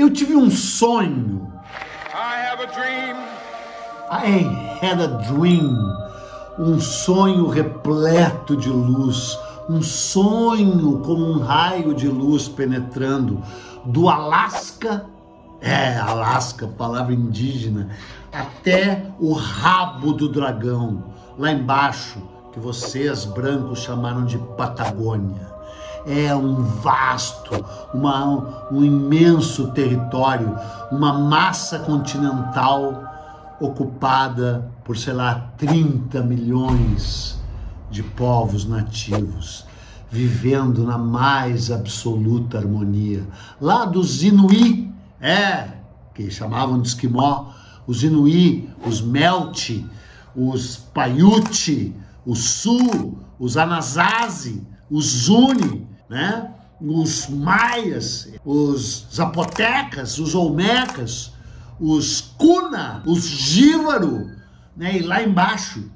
Eu tive um sonho. I had a dream. Um sonho repleto de luz. Um sonho como um raio de luz penetrando do Alasca, Alasca, palavra indígena, até o rabo do dragão, lá embaixo, que vocês brancos chamaram de Patagônia. É um vasto, um imenso território, uma massa continental ocupada por, sei lá, 30 milhões de povos nativos, vivendo na mais absoluta harmonia. Lá dos Inuí, que chamavam de esquimó, os Inuí, os Melti, os Paiute, os Sul, os Anasazi, os Zuni, né? Os Maias, os Zapotecas, os Olmecas, os Kuna, os Jíbaro, né? E lá embaixo,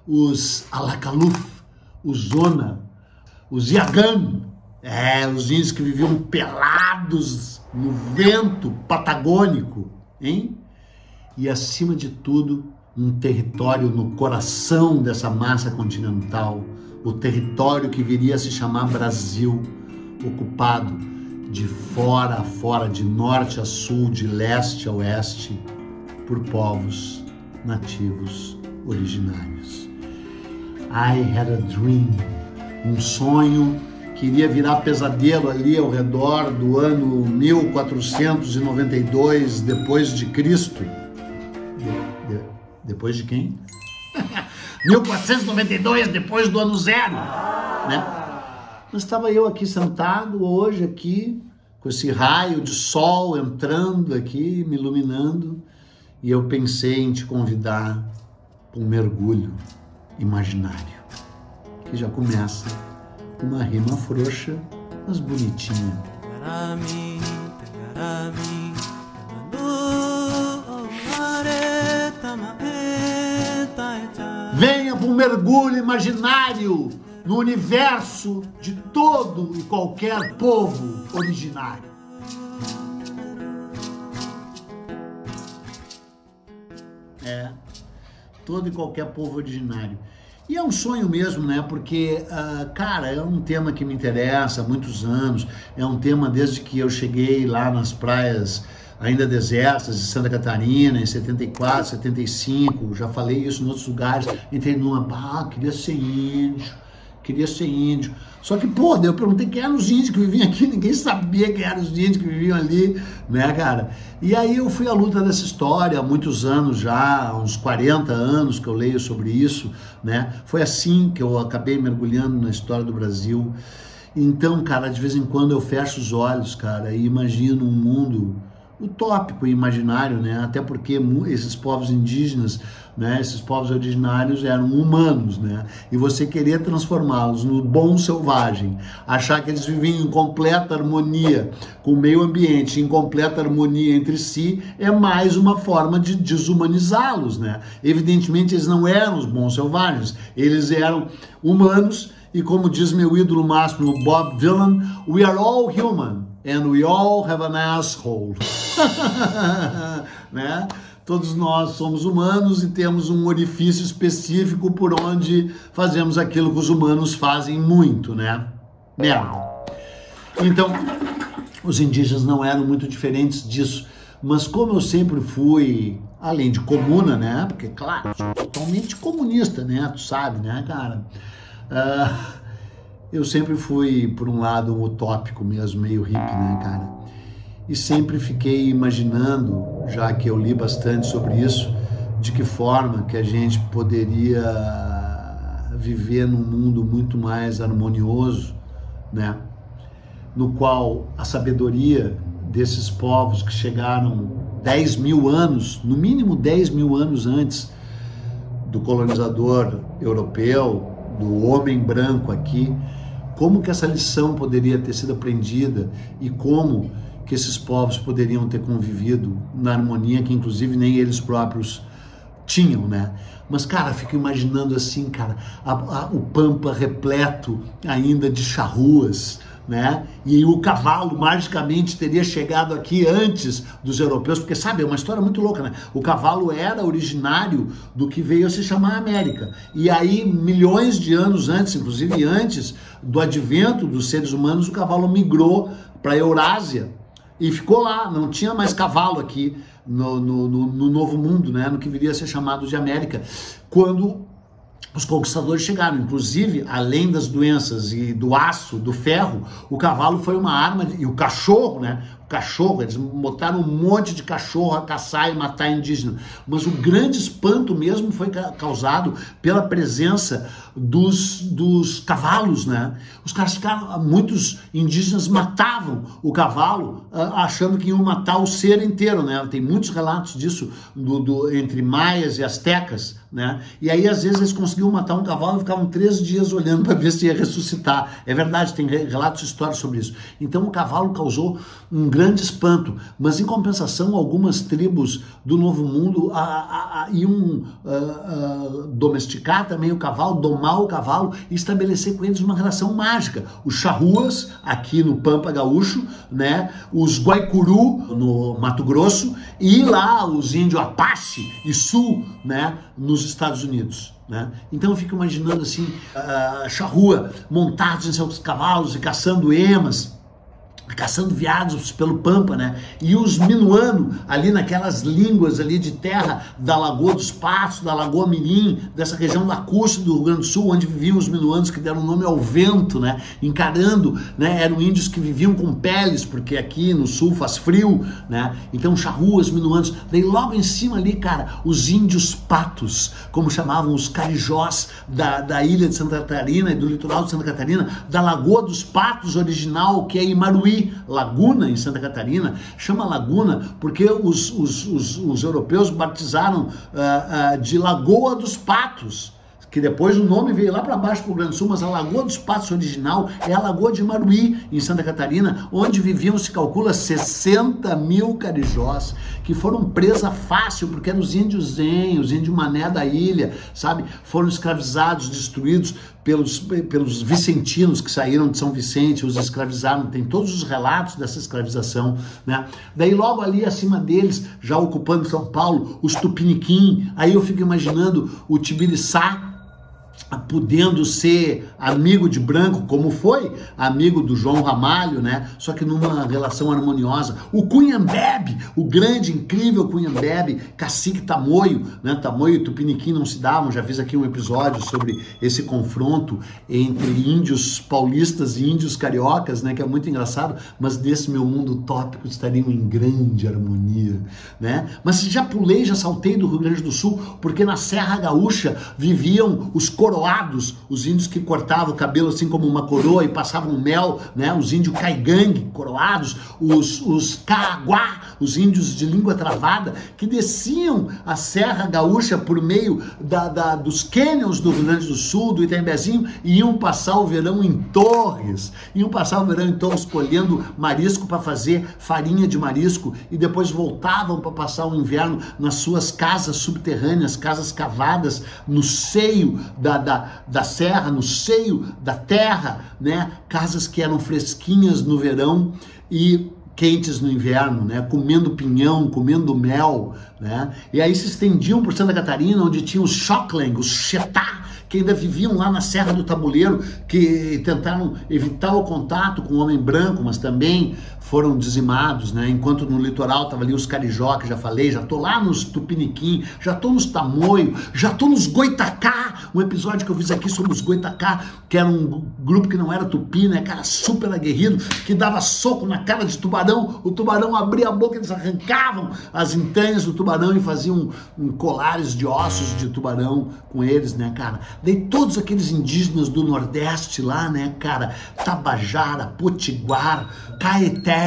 os Alacaluf, os Zona, os Yagan, os índios que viviam pelados no vento patagônico, hein? E acima de tudo, um território no coração dessa massa continental, o território que viria a se chamar Brasil, ocupado de fora a fora, de norte a sul, de leste a oeste, por povos nativos originários. I had a dream, um sonho que iria virar pesadelo ali ao redor do ano 1492 depois de Cristo. Depois de quem? 1492 depois do ano zero, né? Mas estava eu aqui sentado hoje aqui com esse raio de sol entrando aqui, me iluminando, e eu pensei em te convidar para um mergulho imaginário, que já começa com uma rima frouxa, mas bonitinha. Venha para um mergulho imaginário no universo de todo e qualquer povo originário. Todo e qualquer povo originário. E é um sonho mesmo, né? Porque, cara, é um tema que me interessa há muitos anos. É um tema desde que eu cheguei lá nas praias ainda desertas de Santa Catarina, em 74, 75. Já falei isso em outros lugares. Entrei numa, queria ser índio. Só que, daí eu perguntei quem eram os índios que viviam aqui, ninguém sabia quem eram os índios que viviam ali, né, cara? E aí eu fui à luta dessa história há muitos anos já, há uns 40 anos que eu leio sobre isso, né? Foi assim que eu acabei mergulhando na história do Brasil. Então, cara, de vez em quando eu fecho os olhos, cara, e imagino um mundo utópico e imaginário, né? Até porque esses povos indígenas, né? Esses povos originários eram humanos, né? E você querer transformá-los no bom selvagem, achar que eles viviam em completa harmonia com o meio ambiente, em completa harmonia entre si, é mais uma forma de desumanizá-los, né? Evidentemente eles não eram os bons selvagens, eles eram humanos e, como diz meu ídolo máximo, Bob Dylan, we are all human. And we all have an asshole. Né? Todos nós somos humanos e temos um orifício específico por onde fazemos aquilo que os humanos fazem muito, né? Merda. Então, os indígenas não eram muito diferentes disso. Mas como eu sempre fui, além de comuna, né? Porque, claro, sou totalmente comunista, né? Tu sabe, né, cara? Eu sempre fui, por um lado, um utópico mesmo, meio hippie, né, cara? E sempre fiquei imaginando, já que eu li bastante sobre isso, de que forma que a gente poderia viver num mundo muito mais harmonioso, né? No qual a sabedoria desses povos que chegaram 10 mil anos, no mínimo 10 mil anos antes do colonizador europeu, do homem branco aqui, como que essa lição poderia ter sido aprendida e como que esses povos poderiam ter convivido na harmonia que inclusive nem eles próprios tinham, né? Mas, cara, fico imaginando assim, cara, o Pampa repleto ainda de charruas, né? E o cavalo magicamente teria chegado aqui antes dos europeus, porque sabe, é uma história muito louca, né? O cavalo era originário do que veio a se chamar América. E aí, milhões de anos antes, inclusive antes do advento dos seres humanos, o cavalo migrou para a Eurásia e ficou lá. Não tinha mais cavalo aqui no Novo Mundo, né? No que viria a ser chamado de América, quando os conquistadores chegaram. Inclusive, além das doenças e do aço, do ferro, o cavalo foi uma arma, e o cachorro, né? O cachorro, eles botaram um monte de cachorro a caçar e matar indígena. Mas o grande espanto mesmo foi causado pela presença dos cavalos, né? Os caras ficaram, muitos indígenas matavam o cavalo achando que iam matar o ser inteiro, né? Tem muitos relatos disso entre maias e astecas, né? E aí às vezes eles conseguiam matar um cavalo e ficavam 3 dias olhando para ver se ia ressuscitar. É verdade, tem relatos históricos sobre isso. Então o cavalo causou um grande espanto, mas em compensação algumas tribos do Novo Mundo iam domesticar também o cavalo, domar o cavalo e estabelecer com eles uma relação mágica. Os charruas aqui no Pampa Gaúcho, né? Os Guaicuru no Mato Grosso e lá os índios Apache e Sul, né? Nos Estados Unidos. Né? Então eu fico imaginando assim, charrua montados em seus cavalos e caçando emas, caçando veados pelo Pampa, né? E os minuano ali naquelas línguas ali de terra da Lagoa dos Patos, da Lagoa Mirim, dessa região lacustre do Rio Grande do Sul, onde viviam os minuanos que deram nome ao vento, né? Encarando, né? Eram índios que viviam com peles, porque aqui no sul faz frio, né? Então charruas, minuanos. Daí logo em cima ali, cara, os índios patos, como chamavam os carijós da ilha de Santa Catarina e do litoral de Santa Catarina, da Lagoa dos Patos original, que é Imaruí, Laguna em Santa Catarina. Chama Laguna porque os europeus batizaram de Lagoa dos Patos, que depois o nome veio lá para baixo para o Rio Grande do Sul, mas a Lagoa dos Patos original é a Lagoa de Imaruí, em Santa Catarina, onde viviam, se calcula, 60 mil carijós, que foram presa fácil, porque eram os índios zen, os índios mané da ilha, sabe? Foram escravizados, destruídos pelos vicentinos que saíram de São Vicente, os escravizaram, tem todos os relatos dessa escravização, né? Daí logo ali acima deles, já ocupando São Paulo, os Tupiniquim. Aí eu fico imaginando o Tibiriçá podendo ser amigo de branco, como foi amigo do João Ramalho, né? Só que numa relação harmoniosa. O Cunhambebe, o grande, incrível Cunhambebe, cacique Tamoio, né? Tamoio e Tupiniquim não se davam, já fiz aqui um episódio sobre esse confronto entre índios paulistas e índios cariocas, né? Que é muito engraçado, mas desse meu mundo utópico estariam em grande harmonia, né? Mas já pulei, já saltei do Rio Grande do Sul, porque na Serra Gaúcha viviam os coroados, os índios que cortavam o cabelo assim como uma coroa e passavam mel, né? Os índios caigangue, coroados, os caaguá, os índios de língua travada, que desciam a Serra Gaúcha por meio dos cânions do Rio Grande do Sul, do Itembezinho, e iam passar o verão em Torres, colhendo marisco para fazer farinha de marisco, e depois voltavam para passar o inverno nas suas casas subterrâneas, casas cavadas no seio da serra, no seio da terra, né? Casas que eram fresquinhas no verão e quentes no inverno, né? Comendo pinhão, comendo mel, né? E aí se estendiam por Santa Catarina, onde tinha os Xocheng, os Xetá, que ainda viviam lá na Serra do Tabuleiro, que tentaram evitar o contato com o homem branco, mas também foram dizimados, né? Enquanto no litoral tava ali os carijó, que já falei, já tô lá nos Tupiniquim, já tô nos Tamoio, já tô nos Goitacá, um episódio que eu fiz aqui sobre os Goitacá, que era um grupo que não era tupi, né? Cara super aguerrido, que dava soco na cara de tubarão, o tubarão abria a boca, eles arrancavam as entranhas do tubarão e faziam colares de ossos de tubarão com eles, né, cara? Daí todos aqueles indígenas do Nordeste lá, né, cara, Tabajara, Potiguar, Caeté,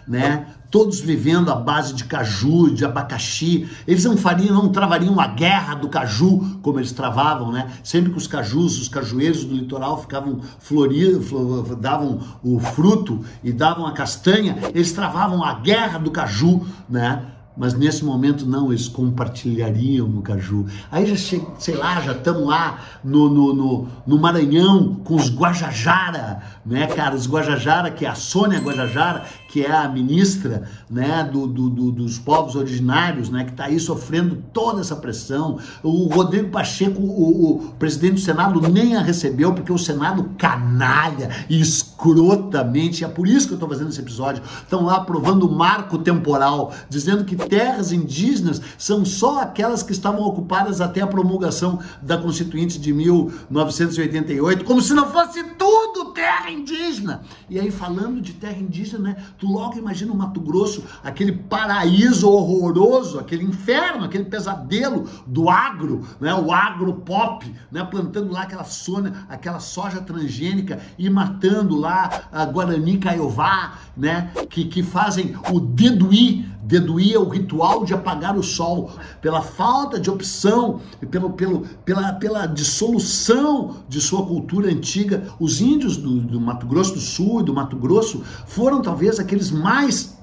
né, todos vivendo à base de caju, de abacaxi. Eles não travariam a guerra do caju como eles travavam, né? Sempre que os cajus, os cajueiros do litoral ficavam floridos, davam o fruto e davam a castanha, eles travavam a guerra do caju, né? mas nesse momento não, eles compartilhariam o caju. Aí já, sei lá, já estão lá no Maranhão com os Guajajara, né, cara, os Guajajara, que é a Sônia Guajajara, que é a ministra, né, dos povos originários, né, que está aí sofrendo toda essa pressão. O Rodrigo Pacheco, o presidente do Senado, nem a recebeu, porque o Senado canalha e escrotamente, é por isso que eu estou fazendo esse episódio, estão lá aprovando o marco temporal, dizendo que terras indígenas são só aquelas que estavam ocupadas até a promulgação da Constituinte de 1988, como se não fosse tudo terra indígena. E aí, falando de terra indígena, né, tu logo imagina o Mato Grosso, aquele paraíso horroroso, aquele inferno, aquele pesadelo do agro, né, o agro pop, né, plantando lá aquela soja transgênica e matando lá a Guarani Caiová, né, que fazem o deduí. Deduí é o ritual de apagar o sol, pela falta de opção, pela dissolução de sua cultura antiga. Os índios do Mato Grosso do Sul e do Mato Grosso foram talvez aqueles mais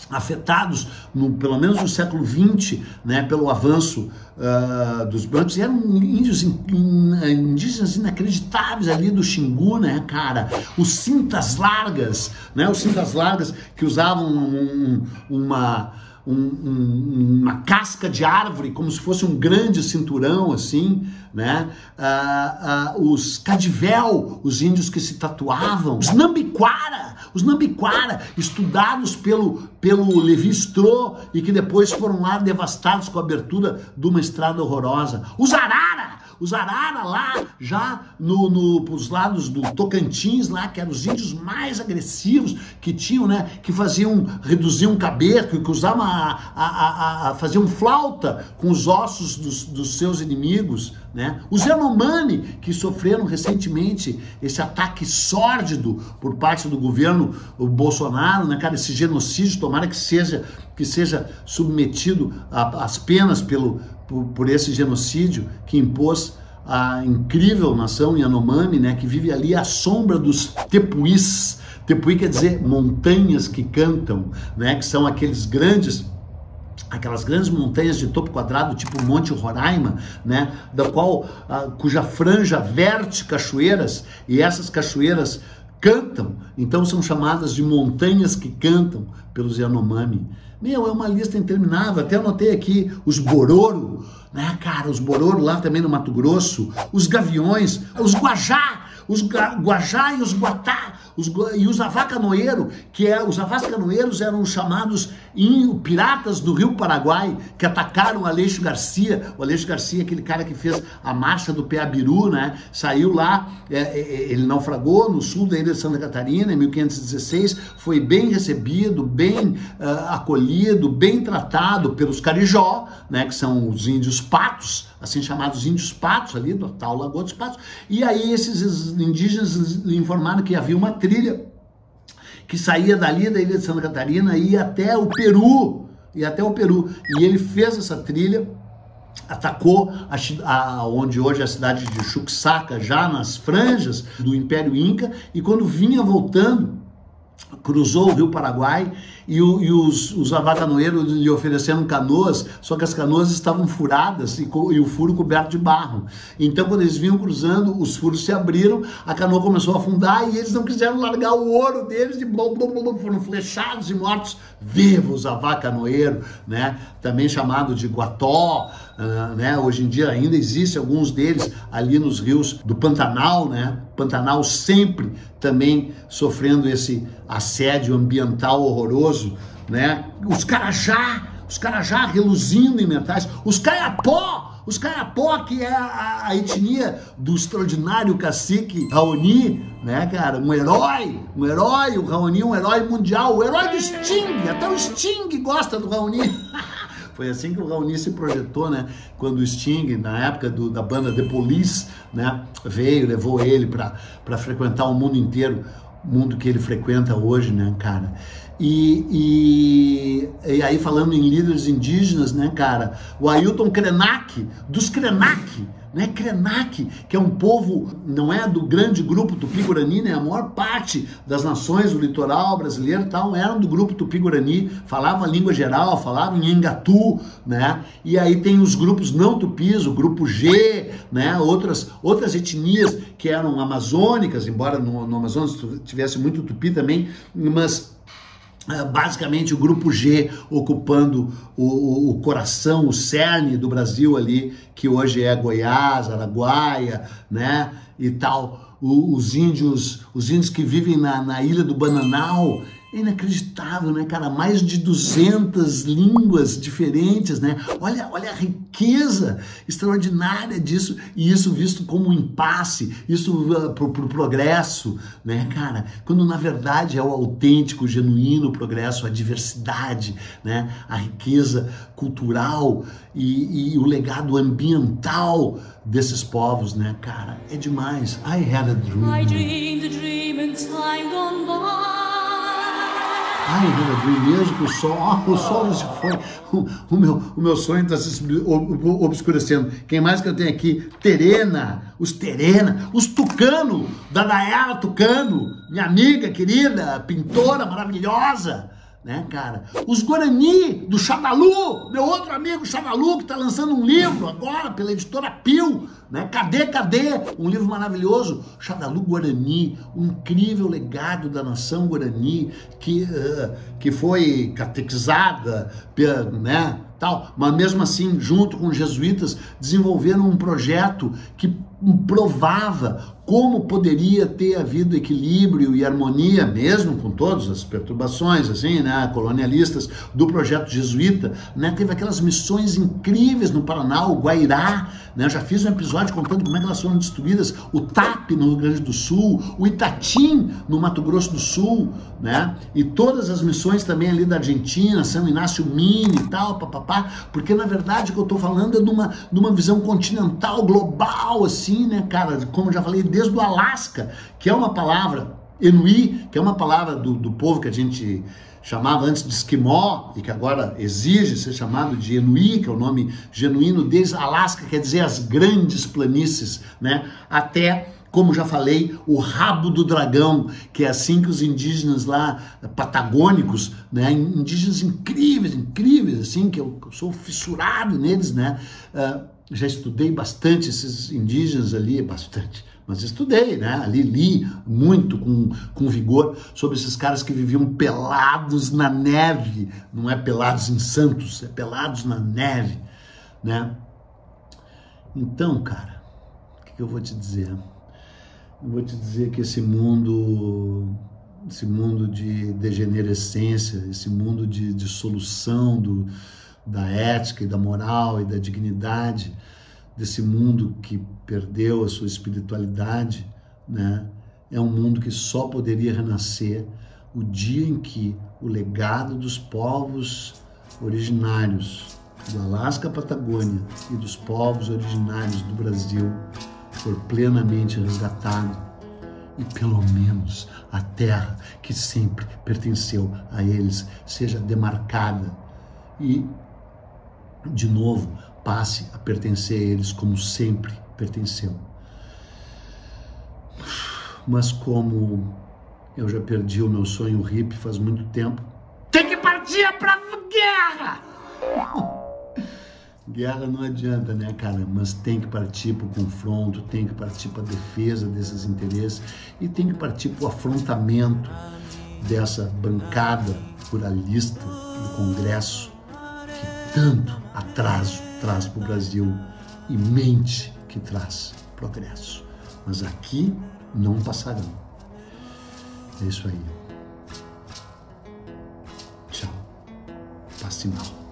afetados, pelo menos no século XX, né, pelo avanço dos brancos. E eram índios indígenas inacreditáveis ali do Xingu, né, cara? Os cintas largas, né? Os cintas largas que usavam uma casca de árvore, como se fosse um grande cinturão, assim, né? Os cadivel, os índios que se tatuavam, os nambiquara, estudados pelo Levi Strauss e que depois foram lá devastados com a abertura de uma estrada horrorosa. Os arara lá, já pros lados do Tocantins lá, que eram os índios mais agressivos que tinham, né, que reduziam cabelo, que usavam faziam flauta com os ossos dos seus inimigos, né? Os Yanomami, que sofreram recentemente esse ataque sórdido por parte do governo Bolsonaro, né, cara, esse genocídio, tomara que seja submetido às penas por esse genocídio que impôs a incrível nação Yanomami, né, que vive ali à sombra dos tepuís. Tepuí quer dizer montanhas que cantam, né, que são aquelas grandes montanhas de topo quadrado, tipo Monte Roraima, né, cuja franja verte cachoeiras, e essas cachoeiras cantam, então são chamadas de montanhas que cantam pelos Yanomami. É uma lista interminável. Até anotei aqui os Bororo, né, cara, os Bororo lá também no Mato Grosso, os Gaviões, os Guajá e os Guatá, e os avacanoeiros, os avacanoeiros eram chamados piratas do Rio Paraguai, que atacaram o Aleixo Garcia. O Aleixo Garcia, aquele cara que fez a marcha do Peabiru, né? Saiu lá, ele naufragou no sul da ilha de Santa Catarina em 1516, foi bem recebido, bem acolhido, bem tratado pelos Carijó, né? Que são os índios patos, assim chamados índios patos ali, do tal Lagoa dos Patos. E aí esses indígenas lhe informaram que havia uma trilha que saía dali da ilha de Santa Catarina e ia até o Peru. E ele fez essa trilha, atacou onde hoje é a cidade de Chuquisaca, já nas franjas do Império Inca, e quando vinha voltando, cruzou o Rio Paraguai e os avacanoeiros lhe ofereceram canoas, só que as canoas estavam furadas e o furo coberto de barro. Então, quando eles vinham cruzando, os furos se abriram, a canoa começou a afundar e eles não quiseram largar o ouro deles, foram flechados e mortos. Viva os avacanoeiros, né? Também chamado de Guató, né? Hoje em dia ainda existem alguns deles ali nos rios do Pantanal, né? Pantanal sempre também sofrendo esse assédio ambiental horroroso, né? Os Carajá reluzindo em metais, os Caiapó, que é a etnia do extraordinário cacique Raoni, né, cara? Um herói, o Raoni, um herói mundial, o herói do Sting, até o Sting gosta do Raoni. Foi assim que o Raoni se projetou, né? Quando o Sting, na época da banda The Police, né, levou ele para frequentar o mundo inteiro, mundo que ele frequenta hoje, né, cara? E e aí falando em líderes indígenas, né, cara, o Ailton Krenak, dos Krenak, né, Krenak, que é um povo, não é do grande grupo Tupi-Guarani, né, a maior parte das nações do litoral brasileiro e tal, eram do grupo Tupi-Guarani, falavam a língua geral, falavam em Engatu, né, e aí tem os grupos não tupis, o grupo G, né, outras etnias que eram amazônicas, embora no Amazonas tivesse muito tupi também, mas basicamente o grupo G ocupando o coração, o cerne do Brasil ali, que hoje é Goiás, Araguaia, né, e tal. Os índios que vivem na ilha do Bananal, é inacreditável, né, cara? Mais de 200 línguas diferentes, né? Olha a riqueza extraordinária disso, e isso visto como um impasse, isso pro progresso, né, cara? Quando na verdade é o autêntico, o genuíno progresso, a diversidade, né? A riqueza cultural e o legado ambiental desses povos, né, cara? É demais. I had a dream. I dreamed a dream in time gone by. Ai, mesmo que o sol já se foi, o meu sonho está se obscurecendo. Quem mais que eu tenho aqui? Terena, os Tucano, da Nayara Tucano, minha amiga querida, pintora maravilhosa, né, cara? Os Guarani, do Xadalu, meu outro amigo Xadalu, que está lançando um livro agora pela editora Pio, né? Cadê? Um livro maravilhoso, Xadalu Guarani, um incrível legado da nação Guarani, que foi catequizada, né, tal, mas mesmo assim, junto com os jesuítas, desenvolveram um projeto que provava como poderia ter havido equilíbrio e harmonia, mesmo com todas as perturbações, assim, né, colonialistas do projeto jesuíta, né, teve aquelas missões incríveis no Paraná, o Guairá, né, eu já fiz um episódio contando como é que elas foram destruídas, o TAP no Rio Grande do Sul, o Itatim no Mato Grosso do Sul, né, e todas as missões também ali da Argentina, São Inácio Mini e tal, papapá, porque na verdade o que eu tô falando é de uma visão continental, global, assim, né, cara, como eu já falei, desde o Alasca, que é uma palavra, Inuit, que é uma palavra do povo que a gente chamava antes de esquimó, e que agora exige ser chamado de Inuit, que é o nome genuíno deles. Alasca quer dizer as grandes planícies, né, até, como já falei, o rabo do dragão, que é assim que os indígenas lá, patagônicos, né, indígenas incríveis, assim, que eu sou fissurado neles, né, já estudei bastante esses indígenas ali, mas estudei, né, ali li muito com vigor sobre esses caras que viviam pelados na neve, não é pelados em Santos, é pelados na neve, né. Então, cara, o que eu vou te dizer? Eu vou te dizer que esse mundo de degenerescência, esse mundo de dissolução da ética e da moral e da dignidade, desse mundo que perdeu a sua espiritualidade, né, é um mundo que só poderia renascer o dia em que o legado dos povos originários do Alasca, Patagônia e dos povos originários do Brasil for plenamente resgatado e pelo menos a terra que sempre pertenceu a eles seja demarcada e, de novo, passe a pertencer a eles como sempre pertenceu. Mas como eu já perdi o meu sonho hippie faz muito tempo, tem que partir pra guerra! Guerra não adianta, né, cara? Mas tem que partir para o confronto, tem que partir para a defesa desses interesses e tem que partir para o afrontamento dessa bancada pluralista do Congresso que tanto atraso traz para o Brasil e mente que traz progresso. Mas aqui não passarão. É isso aí. Tchau. Passe mal.